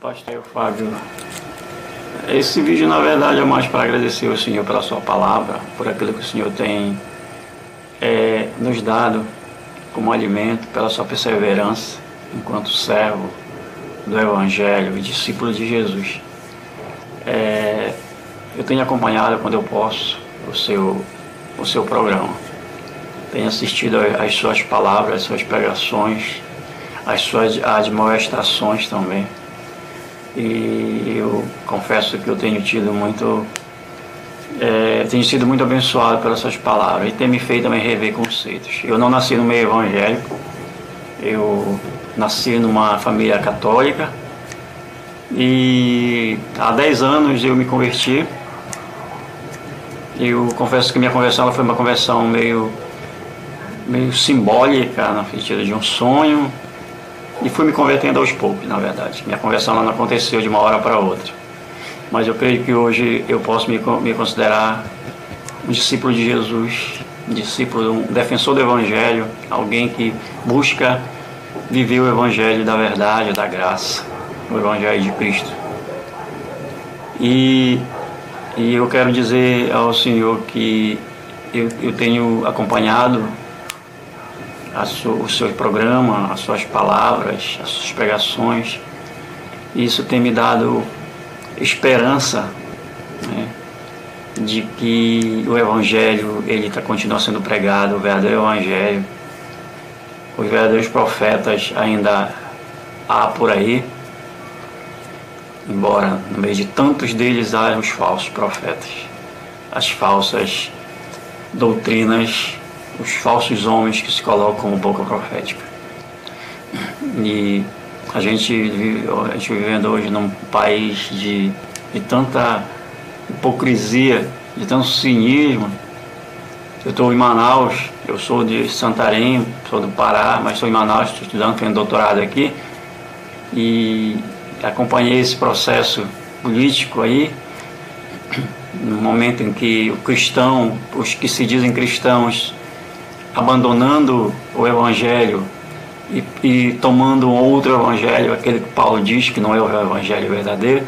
Pastor Fábio, esse vídeo na verdade é mais para agradecer ao Senhor pela sua palavra, por aquilo que o Senhor tem nos dado como alimento, pela sua perseverança enquanto servo do Evangelho e discípulo de Jesus. Eu tenho acompanhado quando eu posso o seu programa, tenho assistido às suas palavras, às suas pregações, às suas admoestações também. E eu confesso que eu tenho sido muito abençoado pelas suas palavras e tem me feito também rever conceitos. Eu não nasci no meio evangélico, eu nasci numa família católica e há 10 anos eu me converti. Eu confesso que minha conversão foi uma conversão meio simbólica, no sentido de um sonho. E fui me convertendo aos poucos, na verdade. Minha conversão não aconteceu de uma hora para outra. Mas eu creio que hoje eu posso me considerar um discípulo de Jesus, um defensor do Evangelho, alguém que busca viver o Evangelho da verdade, da graça, o Evangelho de Cristo. E eu quero dizer ao Senhor que eu tenho acompanhado o seu programa, as suas palavras, as suas pregações. Isso tem me dado esperança, né, de que o Evangelho continua sendo pregado, o verdadeiro Evangelho. Os verdadeiros profetas ainda há por aí, embora no meio de tantos deles há os falsos profetas, as falsas doutrinas, os falsos homens que se colocam como boca profética. E a gente vivendo hoje num país de tanta hipocrisia, de tanto cinismo. Eu estou em Manaus, eu sou de Santarém, sou do Pará, mas estou em Manaus, estou estudando, tenho doutorado aqui, e acompanhei esse processo político aí, no momento em que o cristão, os que se dizem cristãos, abandonando o Evangelho e tomando um outro Evangelho, aquele que Paulo diz que não é o Evangelho verdadeiro,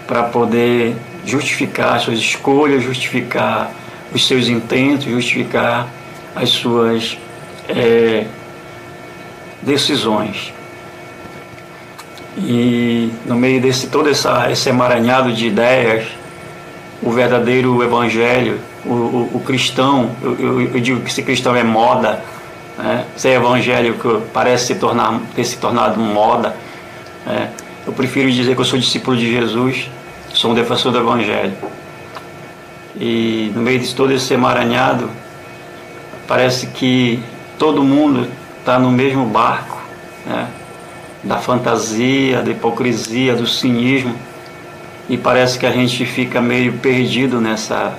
para poder justificar as suas escolhas, justificar os seus intentos, justificar as suas decisões. E no meio desse todo esse emaranhado de ideias, o verdadeiro Evangelho, o cristão, eu digo que esse cristão é moda, né? Ser evangélico parece ter se tornado moda, né? Eu prefiro dizer que eu sou discípulo de Jesus, sou um defensor do Evangelho. E no meio de todo esse emaranhado, parece que todo mundo está no mesmo barco, né? Da fantasia, da hipocrisia, do cinismo. E parece que a gente fica meio perdido nessa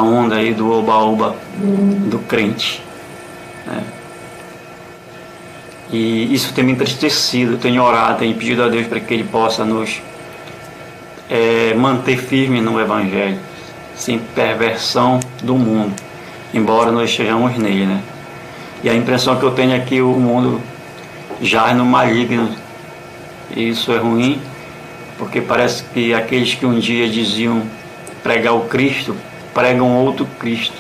onda aí do oba-oba do crente, né? E isso tem me entristecido. Eu tenho orado, tenho pedido a Deus para que Ele possa nos manter firme no Evangelho, sem perversão do mundo, embora nós estejamos nele, né? E a impressão que eu tenho é que o mundo jaz no maligno, e isso é ruim, porque parece que aqueles que um dia diziam pregar o Cristo, pregam outro Cristo.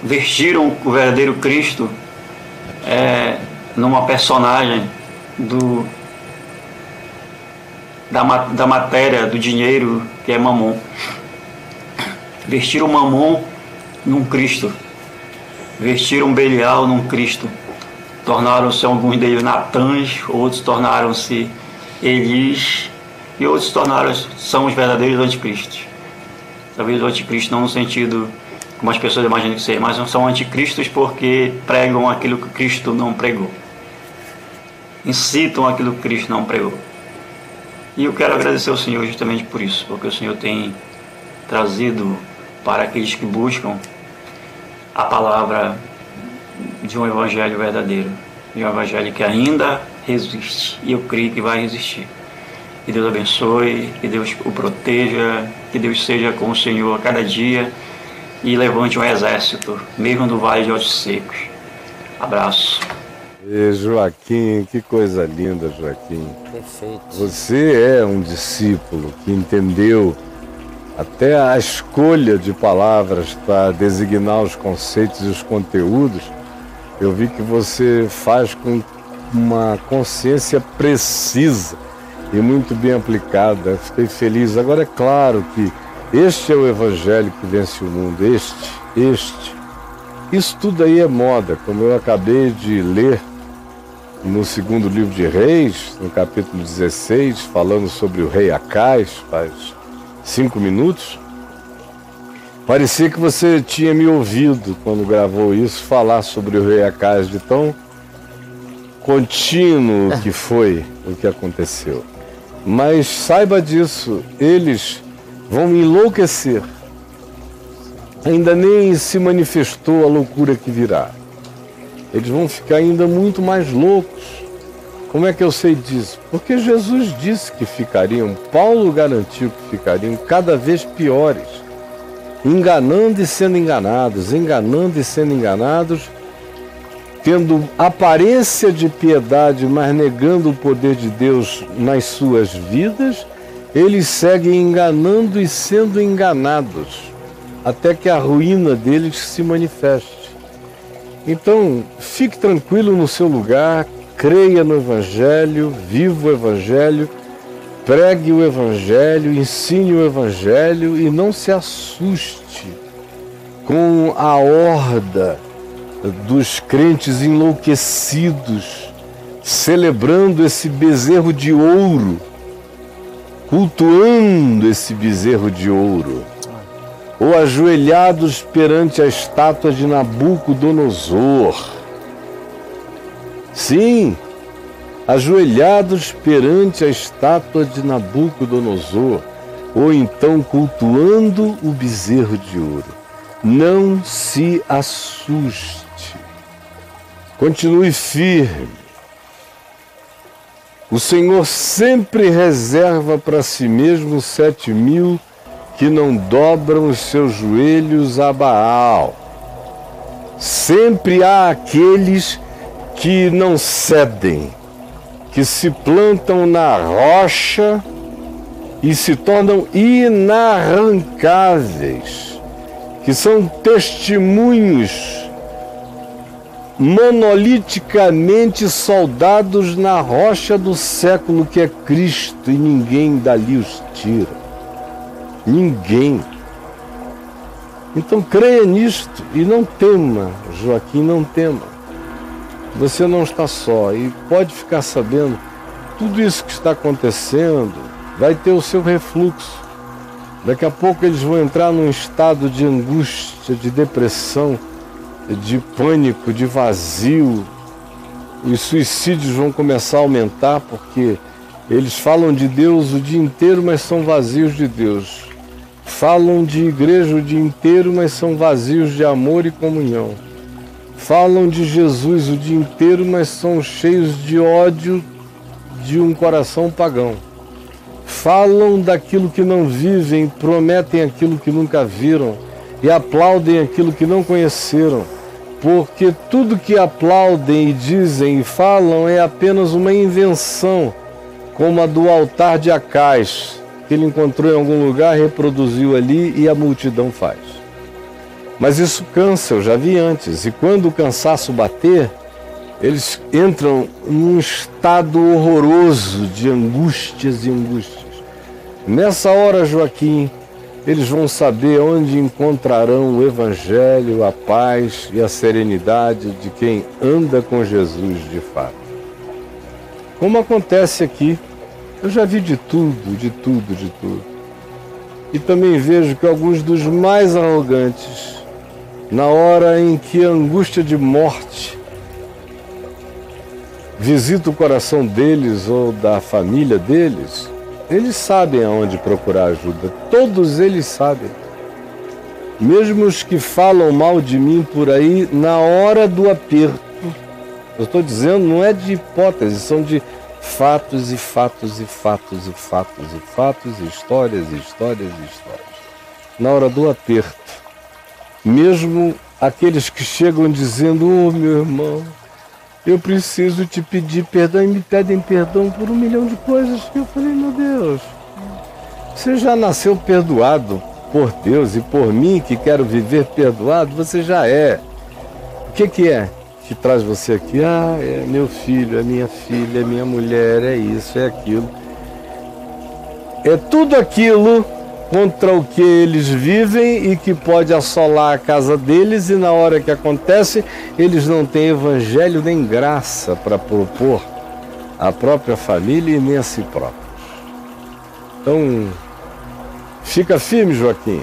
Vestiram o verdadeiro Cristo numa personagem da matéria, do dinheiro, que é Mamon. Vestiram Mamon num Cristo. Vestiram Belial num Cristo. Tornaram-se alguns deles Natãs, outros tornaram-se Elis, e outros são os verdadeiros anticristos. Talvez o anticristo não no sentido como as pessoas imaginam que seja, mas não são anticristos porque pregam aquilo que Cristo não pregou. Incitam aquilo que Cristo não pregou. E eu quero agradecer ao Senhor justamente por isso, porque o Senhor tem trazido para aqueles que buscam a palavra de um Evangelho verdadeiro, de um Evangelho que ainda resiste, e eu creio que vai resistir. Que Deus abençoe, que Deus o proteja, que Deus seja com o Senhor a cada dia e levante um exército, mesmo no vale de ossos secos. Abraço. Joaquim, que coisa linda, Joaquim. Perfeito. Você é um discípulo que entendeu até a escolha de palavras para designar os conceitos e os conteúdos. Eu vi que você faz com uma consciência precisa e muito bem aplicada. Fiquei feliz. Agora é claro que este é o evangelho que vence o mundo. Este. Isso tudo aí é moda, como eu acabei de ler no segundo livro de Reis, no capítulo 16, falando sobre o rei Acais, faz 5 minutos. Parecia que você tinha me ouvido quando gravou isso, falar sobre o rei Acais, de tão contínuo que foi o que aconteceu. Mas saiba disso, eles vão enlouquecer. Ainda nem se manifestou a loucura que virá. Eles vão ficar ainda muito mais loucos. Como é que eu sei disso? Porque Jesus disse que ficariam, Paulo garantiu que ficariam cada vez piores, enganando e sendo enganados, tendo aparência de piedade, mas negando o poder de Deus nas suas vidas. Eles seguem enganando e sendo enganados, até que a ruína deles se manifeste. Então, fique tranquilo no seu lugar, creia no Evangelho, viva o Evangelho, pregue o Evangelho, ensine o Evangelho e não se assuste com a horda dos crentes enlouquecidos, celebrando esse bezerro de ouro, cultuando esse bezerro de ouro, ou ajoelhados perante a estátua de Nabucodonosor. Sim, ajoelhados perante a estátua de Nabucodonosor, ou então cultuando o bezerro de ouro. Não se assuste. Continue firme. O Senhor sempre reserva para si mesmo 7.000 que não dobram os seus joelhos a Baal. Sempre há aqueles que não cedem, que se plantam na rocha e se tornam inarrancáveis, que são testemunhos monoliticamente soldados na rocha do século que é Cristo, e ninguém dali os tira. Ninguém. Então creia nisto e não tema, Joaquim, não tema. Você não está só e pode ficar sabendo, tudo isso que está acontecendo vai ter o seu refluxo. Daqui a pouco eles vão entrar num estado de angústia, de depressão, de pânico, de vazio. Os suicídios vão começar a aumentar porque eles falam de Deus o dia inteiro, mas são vazios de Deus. Falam de igreja o dia inteiro, mas são vazios de amor e comunhão. Falam de Jesus o dia inteiro, mas são cheios de ódio de um coração pagão. Falam daquilo que não vivem, prometem aquilo que nunca viram e aplaudem aquilo que não conheceram, porque tudo que aplaudem e dizem e falam é apenas uma invenção, como a do altar de Acais, que ele encontrou em algum lugar, reproduziu ali e a multidão faz. Mas isso cansa, eu já vi antes, e quando o cansaço bater, eles entram num estado horroroso de angústias e angústias. Nessa hora, Joaquim, eles vão saber onde encontrarão o Evangelho, a paz e a serenidade de quem anda com Jesus de fato. Como acontece aqui, eu já vi de tudo, de tudo, de tudo. E também vejo que alguns dos mais arrogantes, na hora em que a angústia de morte visita o coração deles ou da família deles, eles sabem aonde procurar ajuda. Todos eles sabem. Mesmo os que falam mal de mim por aí, na hora do aperto, eu estou dizendo, não é de hipótese, são de fatos e fatos e fatos e fatos e fatos, histórias e histórias e histórias. Na hora do aperto, mesmo aqueles que chegam dizendo: oh, meu irmão, eu preciso te pedir perdão, e me pedem perdão por 1 milhão de coisas. E eu falei, meu Deus, você já nasceu perdoado por Deus e por mim, que quero viver perdoado, você já é. O que é que traz você aqui? Ah, é meu filho, é minha filha, é minha mulher, é isso, é aquilo. É tudo aquilo contra o que eles vivem e que pode assolar a casa deles, e na hora que acontece, eles não têm evangelho nem graça para propor à própria família e nem a si próprios. Então, fica firme, Joaquim.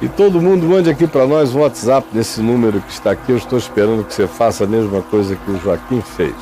E todo mundo mande aqui para nós um WhatsApp nesse número que está aqui. Eu estou esperando que você faça a mesma coisa que o Joaquim fez.